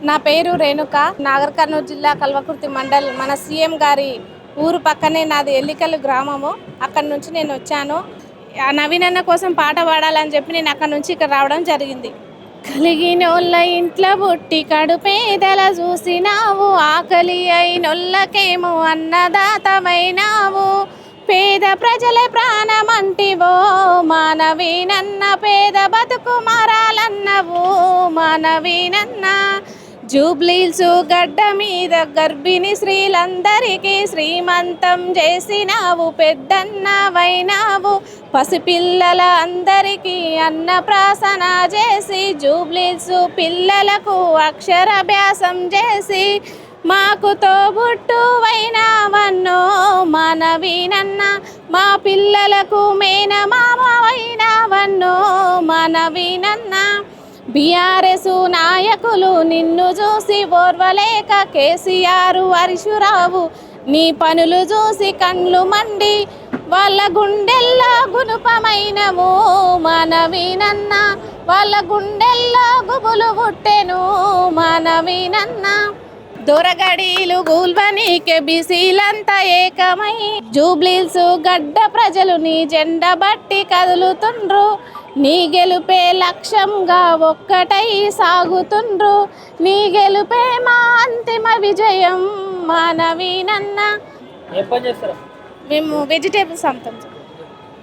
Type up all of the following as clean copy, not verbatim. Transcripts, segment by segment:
నా పేరు రేణుక. నాగర్ కర్నూలు జిల్లా కల్వకుర్తి మండల్. మన సీఎం గారి ఊరు పక్కనే నాది ఎల్లికల్లు గ్రామము. అక్కడి నుంచి నేను వచ్చాను. నవీన్ అన్న కోసం పాట పాడాలని చెప్పి నేను అక్కడి నుంచి ఇక్కడ రావడం జరిగింది. కలిగినోళ్ళ ఇంట్లో పుట్టి కడుపేదల చూసినావు, ఆకలి అయినోళ్ళకేమో అన్నదాతమైనావు. పేద ప్రజల ప్రాణమంటివో మానవీనన్న, పేద బతుకు మారాలన్నవు మానవీనన్న. జూబ్లీహిల్స్ గడ్డ మీద గర్భిణి స్త్రీలందరికీ శ్రీమంతం చేసినావు, పెద్దన్నవైనావు. పసిపిల్లల అందరికీ అన్నప్రాసన చేసి, జూబ్లీహిల్స్ పిల్లలకు అక్షరాభ్యాసం చేసి, మాకు తోబుట్టువైనావన్నో మానవీనన్న. మా పిల్లలకు మేనమామవైనావన్నో మానవీనన్న. బీఆర్ఎస్ నాయకులు నిన్ను చూసి ఓర్వలేక కేసీఆర్ హరీశ్రావు నీ పనులు చూసి కండ్లు మండి వాళ్ళ గుండెల్లో గునుపమైనవు మానవీనన్న. వాళ్ళ గుండెల్లో గుబులు పుట్టెను మానవీనన్న. దొరగడీలు గూల్వనీకే బీసీలంతా ఏకమై, జూబ్లీహిల్స్ గడ్డ ప్రజలు నీ జెండ బట్టి కదులుతుండ్రు. నీ గెలుపే లక్ష్యంగా ఒక్కటై సాగుతుండ్రు. నీ గెలుపే మా అంతిమ విజయం మానవీనన్న. మేము వెజిటేబుల్స్ అమ్ముతాం,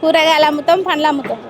కూరగాయలు అమ్ముతాం, పండ్లు అమ్ముతాం.